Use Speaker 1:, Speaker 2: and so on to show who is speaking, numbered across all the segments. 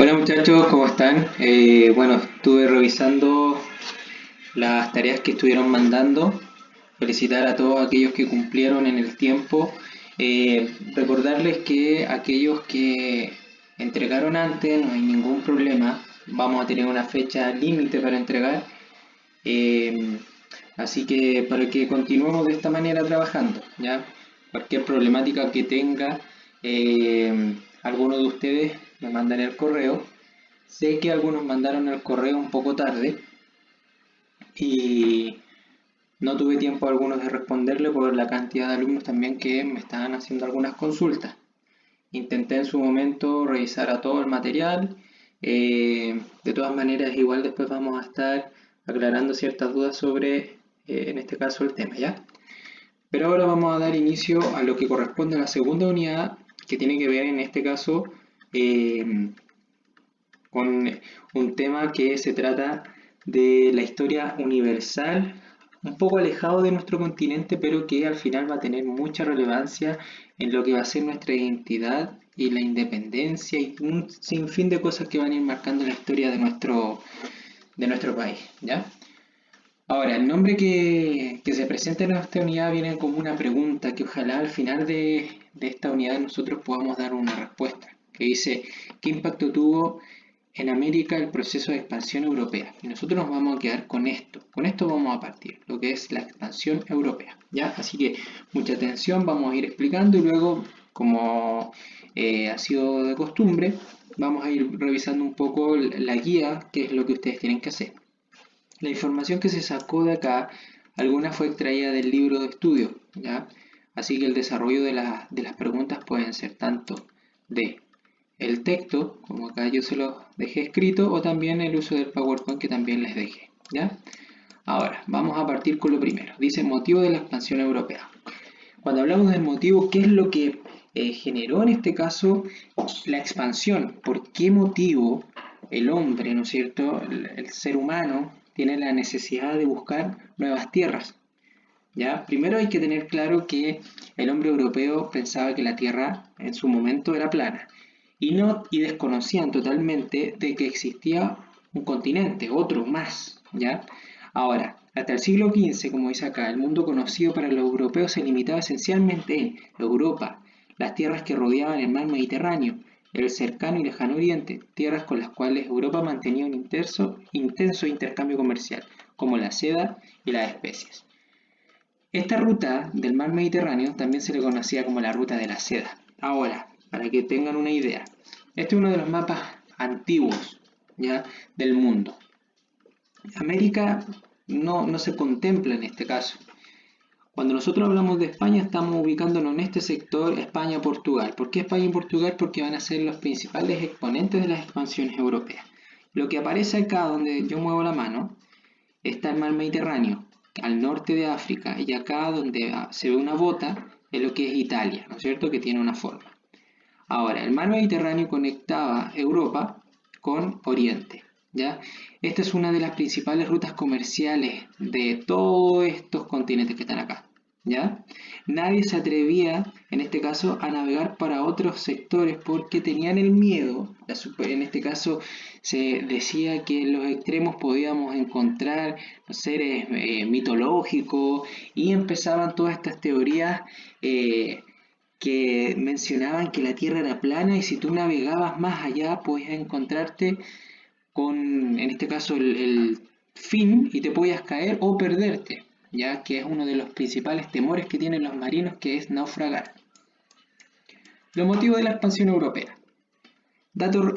Speaker 1: Hola muchachos, ¿cómo están? Bueno, estuve revisando las tareas que estuvieron mandando. Felicitar a todos aquellos que cumplieron en el tiempo. Recordarles que aquellos que entregaron antes no hay ningún problema. Vamos a tener una fecha límite para entregar. Eh, Así que para que continuemos de esta manera trabajando, ¿ya? Cualquier problemática que tenga, alguno de ustedes me mandan el correo. Sé que algunos mandaron el correo un poco tarde y no tuve tiempo algunos de responderle por la cantidad de alumnos también que me estaban haciendo algunas consultas. Intenté en su momento revisar a todo el material. De todas maneras, igual después vamos a estar aclarando ciertas dudas sobre, en este caso, el tema, ¿ya? Pero ahora vamos a dar inicio a lo que corresponde a la segunda unidad, que tiene que ver en este caso eh, con un tema que se trata de la historia universal, un poco alejado de nuestro continente, pero que al final va a tener mucha relevancia en lo que va a ser nuestra identidad y la independencia y un sinfín de cosas que van a ir marcando la historia de nuestro país, ¿ya? Ahora, el nombre que se presenta en esta unidad viene como una pregunta que ojalá al final de esta unidad nosotros podamos dar una respuesta, que dice, ¿qué impacto tuvo en América el proceso de expansión europea? Y nosotros nos vamos a quedar con esto vamos a partir, lo que es la expansión europea, ¿ya? Así que mucha atención, vamos a ir explicando y luego, como ha sido de costumbre, vamos a ir revisando un poco la guía, que es lo que ustedes tienen que hacer. La información que se sacó de acá, alguna fue extraída del libro de estudio, ¿ya? Así que el desarrollo de las preguntas pueden ser tanto de el texto, como acá yo se los dejé escrito, o también el uso del PowerPoint que también les dejé, ¿ya? Ahora, vamos a partir con lo primero. Dice motivo de la expansión europea. Cuando hablamos del motivo, ¿qué es lo que generó en este caso la expansión? ¿Por qué motivo el hombre, ¿no es cierto?, el ser humano tiene la necesidad de buscar nuevas tierras? ¿Ya? Primero hay que tener claro que el hombre europeo pensaba que la Tierra en su momento era plana y desconocían totalmente de que existía un continente, otro más, ¿ya? Ahora, hasta el siglo XV, como dice acá, el mundo conocido para los europeos se limitaba esencialmente en Europa, las tierras que rodeaban el mar Mediterráneo, el cercano y lejano oriente, tierras con las cuales Europa mantenía un intenso intercambio comercial, como la seda y las especies. Esta ruta del mar Mediterráneo también se le conocía como la ruta de la seda. Ahora, para que tengan una idea, este es uno de los mapas antiguos, ¿ya?, del mundo. América no se contempla en este caso. Cuando nosotros hablamos de España, estamos ubicándonos en este sector España-Portugal. ¿Por qué España y Portugal? Porque van a ser los principales exponentes de las expansiones europeas. Lo que aparece acá, donde yo muevo la mano, está el mar Mediterráneo, al norte de África, y acá donde se ve una bota es lo que es Italia, ¿no es cierto?, que tiene una forma. Ahora, el mar Mediterráneo conectaba Europa con Oriente, ¿ya? Esta es una de las principales rutas comerciales de todos estos continentes que están acá, ¿ya? Nadie se atrevía, en este caso, a navegar para otros sectores porque tenían el miedo, en este caso se decía que en los extremos podíamos encontrar seres mitológicos y empezaban todas estas teorías que mencionaban que la Tierra era plana y si tú navegabas más allá podías encontrarte con, en este caso, el fin y te podías caer o perderte, ya que es uno de los principales temores que tienen los marinos, que es naufragar. Los motivos de la expansión europea. Dato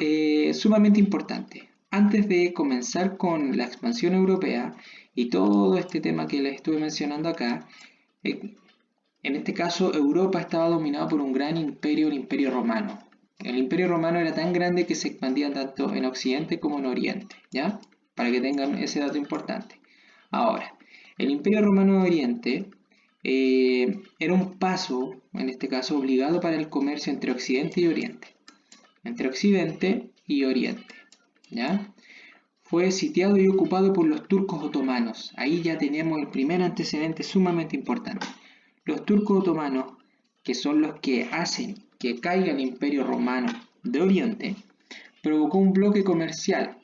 Speaker 1: sumamente importante. Antes de comenzar con la expansión europea y todo este tema que les estuve mencionando acá, eh, en este caso, Europa estaba dominada por un gran imperio, el Imperio Romano. El Imperio Romano era tan grande que se expandía tanto en Occidente como en Oriente, ¿ya? Para que tengan ese dato importante. Ahora, el Imperio Romano de Oriente era un paso, en este caso, obligado para el comercio entre Occidente y Oriente. Entre Occidente y Oriente, ¿ya? Fue sitiado y ocupado por los turcos otomanos. Ahí ya tenemos el primer antecedente sumamente importante. Los turcos otomanos, que son los que hacen que caiga el Imperio Romano de Oriente, provocó un bloque comercial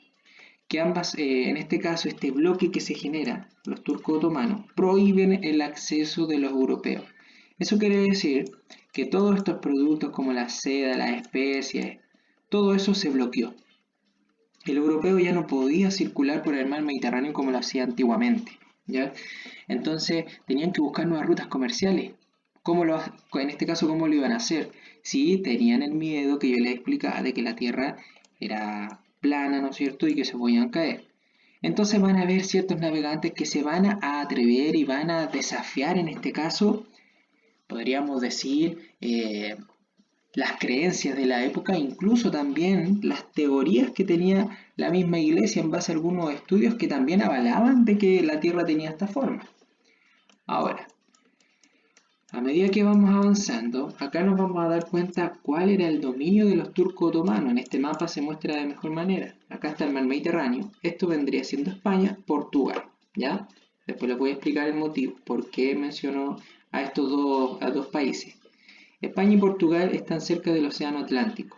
Speaker 1: que ambas, en este caso, este bloque que se genera, los turco-otomanos, prohíben el acceso de los europeos. Eso quiere decir que todos estos productos como la seda, las especies, todo eso se bloqueó. El europeo ya no podía circular por el mar Mediterráneo como lo hacía antiguamente, ¿ya? Entonces tenían que buscar nuevas rutas comerciales. En este caso, ¿cómo lo iban a hacer? Sí, tenían el miedo que yo les explicaba de que la Tierra era plana, ¿no es cierto? Y que se podían caer. Entonces van a haber ciertos navegantes que se van a atrever y van a desafiar, en este caso, podríamos decir, las creencias de la época, incluso también las teorías que tenía la misma iglesia en base a algunos estudios que también avalaban de que la Tierra tenía esta forma. Ahora, a medida que vamos avanzando, acá nos vamos a dar cuenta cuál era el dominio de los turcos otomanos. En este mapa se muestra de mejor manera. Acá está el mar Mediterráneo. Esto vendría siendo España, Portugal, ¿ya? Después les voy a explicar el motivo, por qué menciono a estos dos países. España y Portugal están cerca del Océano Atlántico.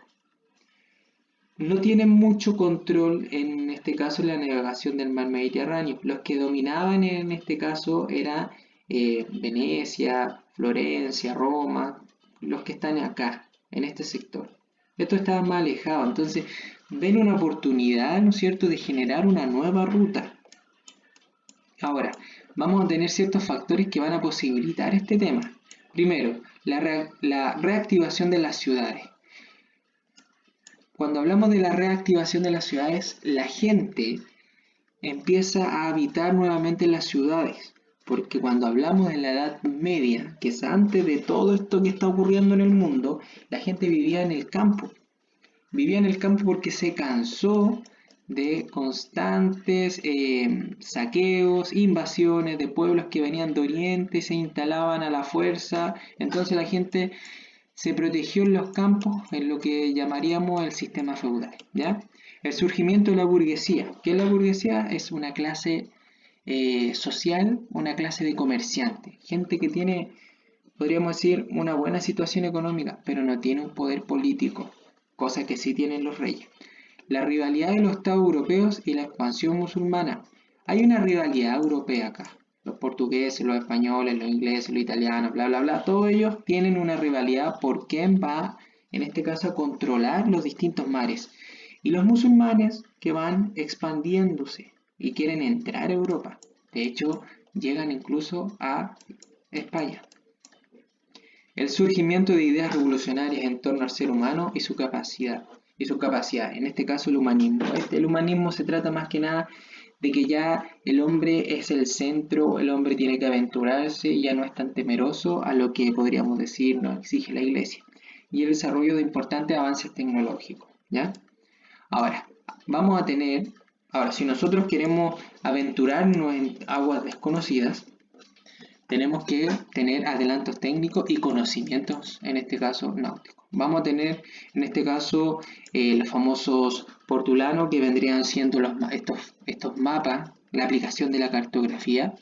Speaker 1: No tienen mucho control, en este caso, en la navegación del mar Mediterráneo. Los que dominaban en este caso era Venecia, Florencia, Roma, los que están acá, en este sector. Esto estaba más alejado, entonces ven una oportunidad, ¿no es cierto?, de generar una nueva ruta. Ahora, vamos a tener ciertos factores que van a posibilitar este tema. Primero, la reactivación de las ciudades. Cuando hablamos de la reactivación de las ciudades, la gente empieza a habitar nuevamente las ciudades, porque cuando hablamos de la Edad Media, que es antes de todo esto que está ocurriendo en el mundo, la gente vivía en el campo. Vivía en el campo porque se cansó de constantes saqueos, invasiones de pueblos que venían de Oriente, se instalaban a la fuerza, entonces la gente se protegió en los campos en lo que llamaríamos el sistema feudal, ¿ya? El surgimiento de la burguesía. ¿Qué es la burguesía? Es una clase social, una clase de comerciantes, gente que tiene, podríamos decir, una buena situación económica, pero no tiene un poder político, cosa que sí tienen los reyes. La rivalidad de los estados europeos y la expansión musulmana. Hay una rivalidad europea acá. Los portugueses, los españoles, los ingleses, los italianos, bla, bla, bla, todos ellos tienen una rivalidad por quién va, en este caso, a controlar los distintos mares. Y los musulmanes que van expandiéndose y quieren entrar a Europa. De hecho, llegan incluso a España. El surgimiento de ideas revolucionarias en torno al ser humano y su capacidad. En este caso, el humanismo. El humanismo se trata más que nada de que ya el hombre es el centro, el hombre tiene que aventurarse, ya no es tan temeroso a lo que podríamos decir nos exige la iglesia. Y el desarrollo de importantes avances tecnológicos, ¿ya? Ahora, si nosotros queremos aventurarnos en aguas desconocidas, tenemos que tener adelantos técnicos y conocimientos, en este caso, náuticos. Vamos a tener, en este caso, los famosos portulanos, que vendrían siendo estos mapas, la aplicación de la cartografía.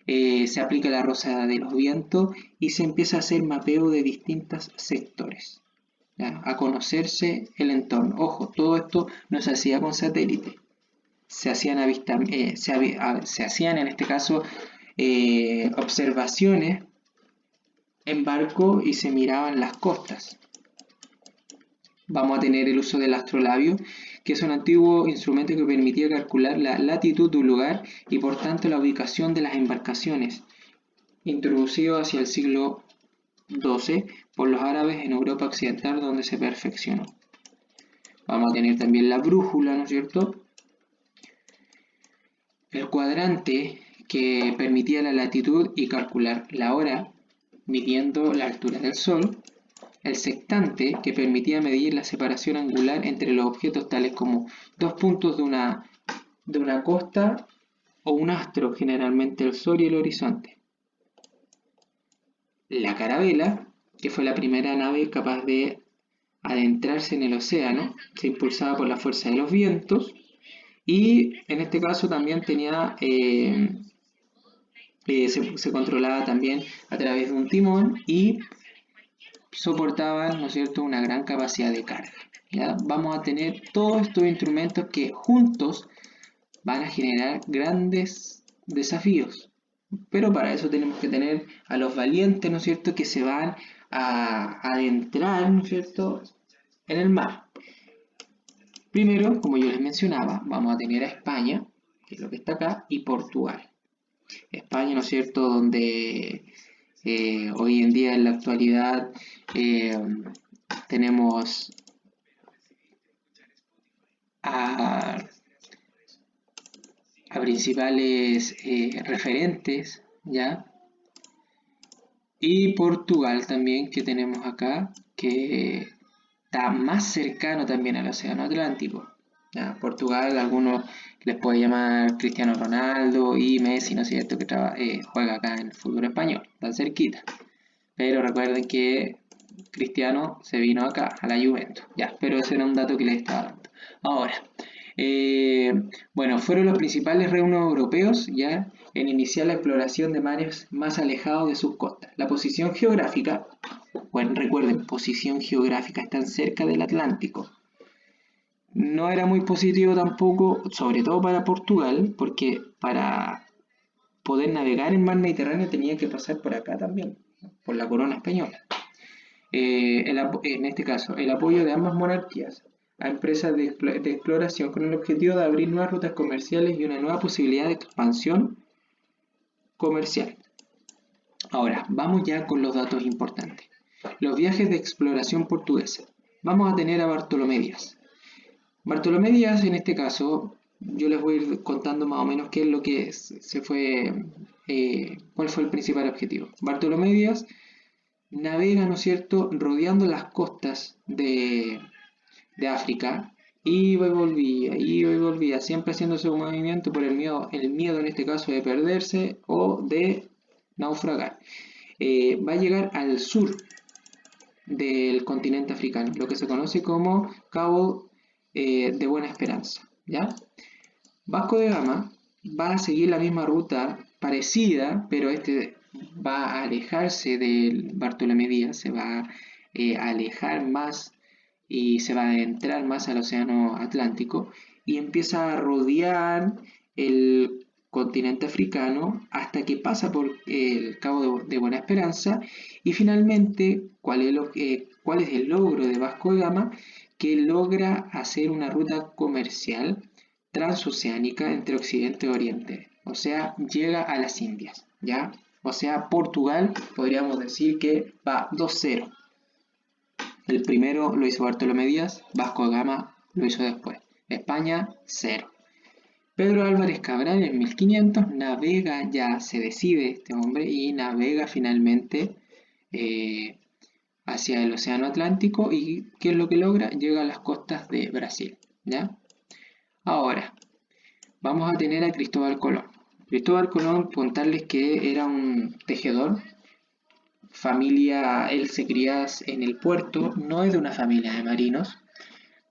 Speaker 1: Se aplica la rosa de los vientos y se empieza a hacer mapeo de distintos sectores, ¿ya? A conocerse el entorno. Ojo, todo esto no se hacía con satélite. Se hacían en este caso observaciones en barco y se miraban las costas. Vamos a tener el uso del astrolabio, que es un antiguo instrumento que permitía calcular la latitud de un lugar y por tanto la ubicación de las embarcaciones, introducido hacia el siglo XII por los árabes en Europa Occidental, donde se perfeccionó. Vamos a tener también la brújula, ¿no es cierto? El cuadrante, que permitía la latitud y calcular la hora midiendo la altura del Sol. El sextante, que permitía medir la separación angular entre los objetos tales como dos puntos de una costa o un astro, generalmente el Sol y el horizonte. La carabela, que fue la primera nave capaz de adentrarse en el océano, se impulsaba por la fuerza de los vientos y en este caso también tenía se controlaba también a través de un timón y soportaban, ¿no es cierto?, una gran capacidad de carga. ¿Ya? Vamos a tener todos estos instrumentos que juntos van a generar grandes desafíos. Pero para eso tenemos que tener a los valientes, ¿no es cierto?, que se van a adentrar, ¿no es cierto?, en el mar. Primero, como yo les mencionaba, vamos a tener a España, que es lo que está acá, y Portugal. España, ¿no es cierto?, donde hoy en día, en la actualidad, tenemos a principales referentes, ¿ya? Y Portugal también, que tenemos acá, que está más cercano también al Océano Atlántico. ¿Ya? Portugal, algunos les puede llamar Cristiano Ronaldo y Messi, ¿no es cierto?, que juega acá en el fútbol español, tan cerquita. Pero recuerden que Cristiano se vino acá, a la Juventus. Ya, pero ese era un dato que les estaba dando. Ahora, bueno, fueron los principales reinos europeos ya en iniciar la exploración de mares más alejados de sus costas. La posición geográfica, bueno, recuerden, posición geográfica, están cerca del Atlántico. No era muy positivo tampoco, sobre todo para Portugal, porque para poder navegar en mar Mediterráneo tenía que pasar por acá también, por la corona española. En este caso, el apoyo de ambas monarquías a empresas de exploración con el objetivo de abrir nuevas rutas comerciales y una nueva posibilidad de expansión comercial. Ahora, vamos ya con los datos importantes. Los viajes de exploración portuguesa. Vamos a tener a Bartolomé Díaz. Bartolomé Díaz, en este caso, yo les voy a ir contando más o menos qué es lo que cuál fue el principal objetivo. Bartolomé Díaz navega, ¿no es cierto?, rodeando las costas de África, iba y volvía, siempre haciendo su movimiento por el miedo en este caso de perderse o de naufragar. Va a llegar al sur del continente africano, lo que se conoce como Cabo de Buena Esperanza, ¿ya? Vasco de Gama va a seguir la misma ruta parecida, pero este va a alejarse del Bartolomé Díaz, se va a alejar más y se va a adentrar más al Océano Atlántico y empieza a rodear el continente africano hasta que pasa por el Cabo de Buena Esperanza y finalmente, ¿cuál es el logro de Vasco de Gama? Que logra hacer una ruta comercial transoceánica entre Occidente y Oriente, o sea, llega a las Indias, ¿ya? O sea, Portugal podríamos decir que va 2-0. El primero lo hizo Bartolomé Díaz, Vasco de Gama lo hizo después. España, 0. Pedro Álvarez Cabral en 1500 navega, ya se decide este hombre y navega finalmente hacia el Océano Atlántico y ¿qué es lo que logra? Llega a las costas de Brasil, ¿ya? Ahora, vamos a tener a Cristóbal Colón. Cristóbal Colón, contarles que era un tejedor, familia, él se cría en el puerto, no es de una familia de marinos.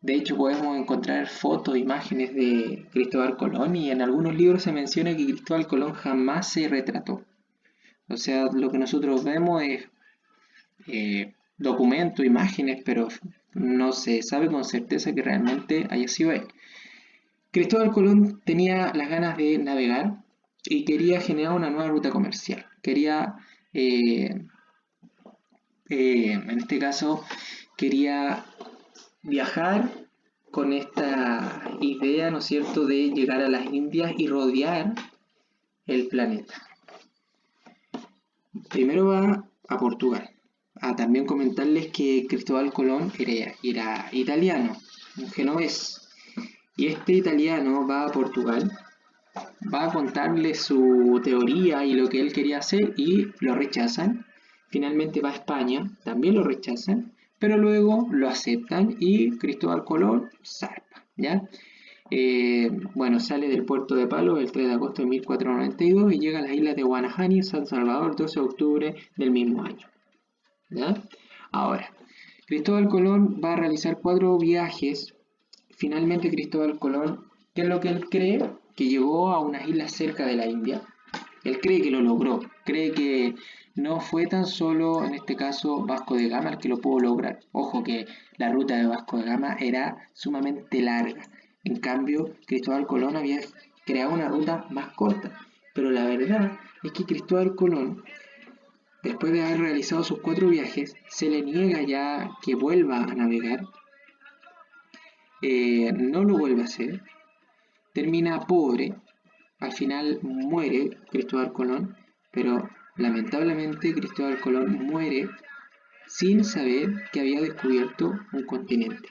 Speaker 1: De hecho, podemos encontrar fotos, imágenes de Cristóbal Colón y en algunos libros se menciona que Cristóbal Colón jamás se retrató. O sea, lo que nosotros vemos es documentos, imágenes, pero no se sabe con certeza que realmente haya sido él. Cristóbal Colón tenía las ganas de navegar y quería generar una nueva ruta comercial. Quería, en este caso, quería viajar con esta idea, ¿no es cierto?, de llegar a las Indias y rodear el planeta. Primero va a Portugal. También comentarles que Cristóbal Colón era italiano, un genovés. Y este italiano va a Portugal, va a contarles su teoría y lo que él quería hacer y lo rechazan. Finalmente va a España, también lo rechazan, pero luego lo aceptan y Cristóbal Colón zarpa, ¿ya? Bueno, sale del puerto de Palos el 3 de agosto de 1492 y llega a las islas de Guanahani, San Salvador, el 12 de octubre del mismo año, ¿ya? Ahora, Cristóbal Colón va a realizar 4 viajes. Finalmente Cristóbal Colón, ¿qué es lo que él cree? Que llegó a unas islas cerca de la India. Él cree que lo logró, cree que no fue tan solo en este caso Vasco de Gama el que lo pudo lograr. Ojo que la ruta de Vasco de Gama era sumamente larga. En cambio, Cristóbal Colón había creado una ruta más corta. Pero la verdad es que Cristóbal Colón, después de haber realizado sus 4 viajes, se le niega ya que vuelva a navegar. No lo vuelve a hacer. Termina pobre. Al final muere Cristóbal Colón, pero lamentablemente Cristóbal Colón muere sin saber que había descubierto un continente.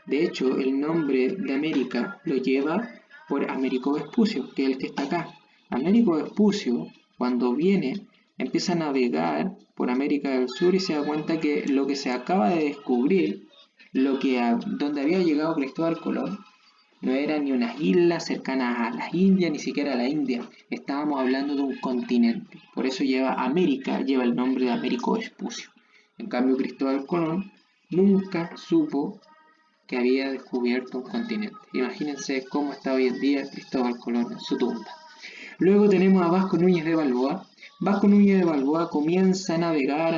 Speaker 1: De hecho, el nombre de América lo lleva por Américo Vespucio, que es el que está acá. Américo Vespucio, cuando viene, empieza a navegar por América del Sur y se da cuenta que lo que se acaba de descubrir, donde había llegado Cristóbal Colón, no eran ni unas islas cercanas a las Indias, ni siquiera a la India. Estábamos hablando de un continente. Por eso América, lleva el nombre de Américo Vespucio. En cambio, Cristóbal Colón nunca supo que había descubierto un continente. Imagínense cómo está hoy en día Cristóbal Colón en su tumba. Luego tenemos a Vasco Núñez de Balboa. Vasco Núñez de Balboa comienza a navegar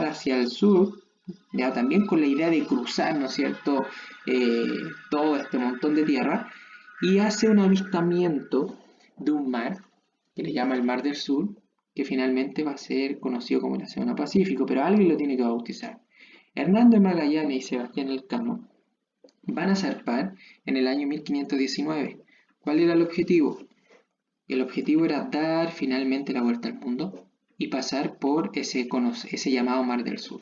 Speaker 1: hacia el sur, ya también con la idea de cruzar, ¿no es cierto?, todo este montón de tierra, y hace un avistamiento de un mar, que le llama el Mar del Sur, que finalmente va a ser conocido como el Océano Pacífico, pero alguien lo tiene que bautizar. Hernando Magallanes y Sebastián Elcano van a zarpar en el año 1519. ¿Cuál era el objetivo? El objetivo era dar finalmente la vuelta al mundo y pasar por ese llamado Mar del Sur.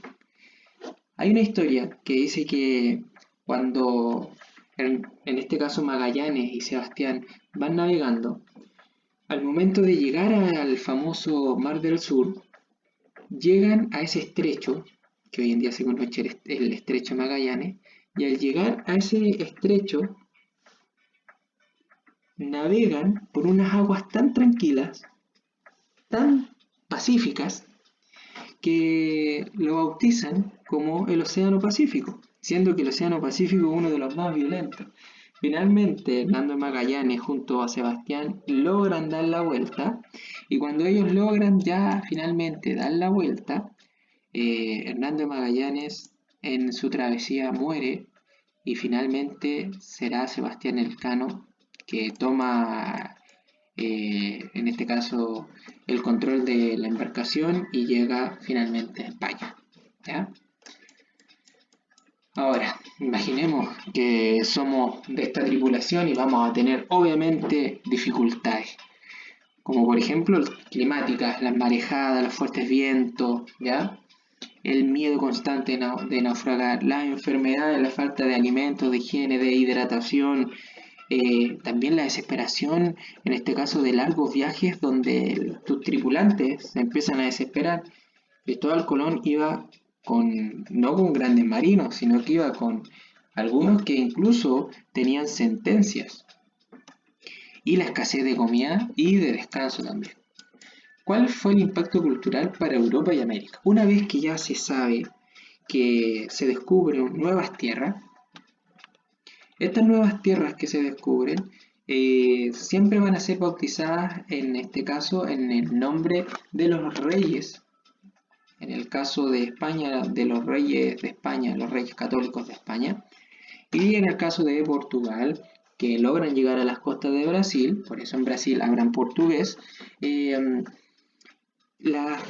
Speaker 1: Hay una historia que dice que cuando, en este caso Magallanes y Sebastián, van navegando, al momento de llegar al famoso Mar del Sur, llegan a ese estrecho, que hoy en día se conoce el estrecho Magallanes, y al llegar a ese estrecho, navegan por unas aguas tan tranquilas, tan pacíficas, que lo bautizan como el Océano Pacífico, siendo que el Océano Pacífico es uno de los más violentos. Finalmente, Hernando Magallanes junto a Sebastián logran dar la vuelta, y cuando ellos logran ya finalmente dar la vuelta, Hernando Magallanes en su travesía muere, y finalmente será Sebastián Elcano que toma, en este caso, el control de la embarcación y llega finalmente a España. ¿Ya? Ahora, imaginemos que somos de esta tripulación y vamos a tener obviamente dificultades, como por ejemplo climáticas, las marejadas, los fuertes vientos, ¿ya? El miedo constante de naufragar, las enfermedades, la falta de alimentos, de higiene, de hidratación, también la desesperación, en este caso de largos viajes donde tus tripulantes se empiezan a desesperar. Cristóbal Colón iba no con grandes marinos, sino que iba con algunos que incluso tenían sentencias, y la escasez de comida y de descanso también. ¿Cuál fue el impacto cultural para Europa y América? Una vez que ya se sabe que se descubren nuevas tierras, estas nuevas tierras que se descubren siempre van a ser bautizadas, en este caso, en el nombre de los reyes. En el caso de España, de los reyes de España, los reyes católicos de España. Y en el caso de Portugal, que logran llegar a las costas de Brasil, por eso en Brasil hablan portugués, las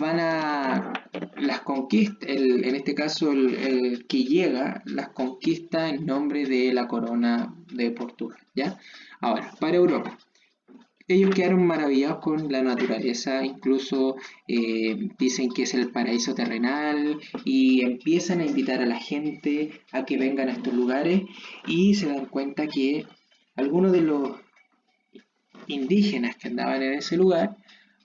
Speaker 1: conquista, en este caso el que llega, las conquista en nombre de la corona de Portugal, ¿ya? Ahora, para Europa, ellos quedaron maravillados con la naturaleza, incluso dicen que es el paraíso terrenal, y empiezan a invitar a la gente a que vengan a estos lugares, y se dan cuenta que algunos de los indígenas que andaban en ese lugar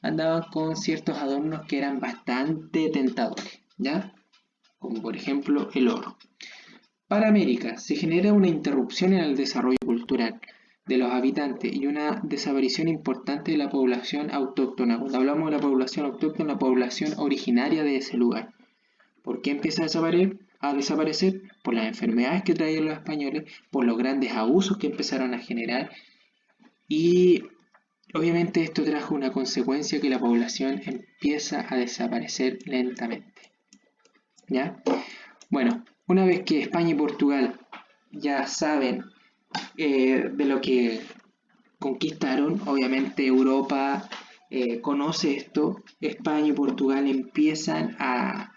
Speaker 1: andaban con ciertos adornos que eran bastante tentadores, ¿ya? Como por ejemplo el oro. Para América se genera una interrupción en el desarrollo cultural de los habitantes y una desaparición importante de la población autóctona. Cuando hablamos de la población autóctona, la población originaria de ese lugar. ¿Por qué empieza a desaparecer? Por las enfermedades que traían los españoles, por los grandes abusos que empezaron a generar, y Obviamente esto trajo una consecuencia que la población empieza a desaparecer lentamente, ¿ya? Bueno, una vez que España y Portugal ya saben de lo que conquistaron, obviamente Europa conoce esto, España y Portugal empiezan a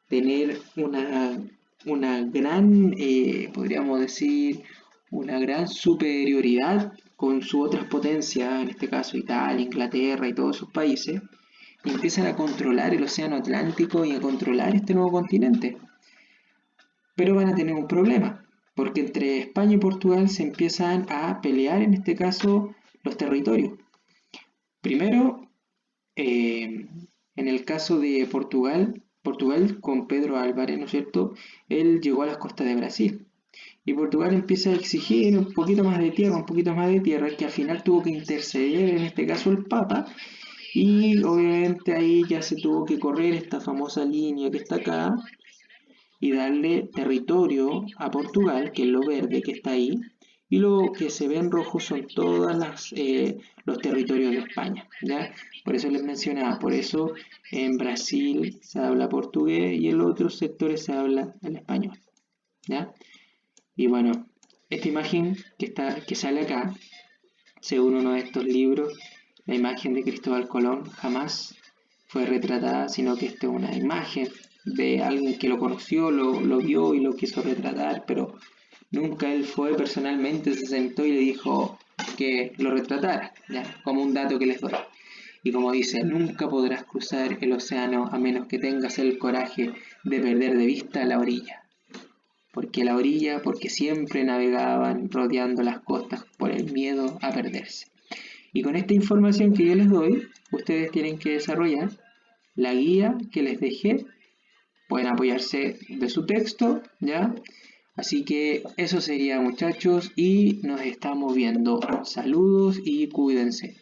Speaker 1: tener una gran, podríamos decir, una gran superioridad con sus otras potencias, en este caso Italia, Inglaterra y todos sus países, y empiezan a controlar el océano Atlántico y a controlar este nuevo continente. Pero van a tener un problema, porque entre España y Portugal se empiezan a pelear, en este caso, los territorios. Primero, en el caso de Portugal con Pedro Álvarez, ¿no es cierto? Él llegó a las costas de Brasil. Y Portugal empieza a exigir un poquito más de tierra, un poquito más de tierra, que al final tuvo que interceder, en este caso el Papa, y obviamente ahí ya se tuvo que correr esta famosa línea que está acá, y darle territorio a Portugal, que es lo verde que está ahí, y lo que se ve en rojo son todos los territorios de España, ¿ya? Por eso les mencionaba, por eso en Brasil se habla portugués y en los otros sectores se habla el español, ¿ya? Y bueno, esta imagen que sale acá, según uno de estos libros, la imagen de Cristóbal Colón jamás fue retratada, sino que esta es una imagen de alguien que lo conoció, lo vio y lo quiso retratar, pero nunca él fue personalmente, se sentó y le dijo que lo retratara, ¿ya? Como un dato que les doy. Y como dice, nunca podrás cruzar el océano a menos que tengas el coraje de perder de vista la orilla. Porque siempre navegaban rodeando las costas por el miedo a perderse. Y con esta información que yo les doy, ustedes tienen que desarrollar la guía que les dejé. Pueden apoyarse de su texto, ¿ya? Así que eso sería, muchachos, y nos estamos viendo. Saludos y cuídense.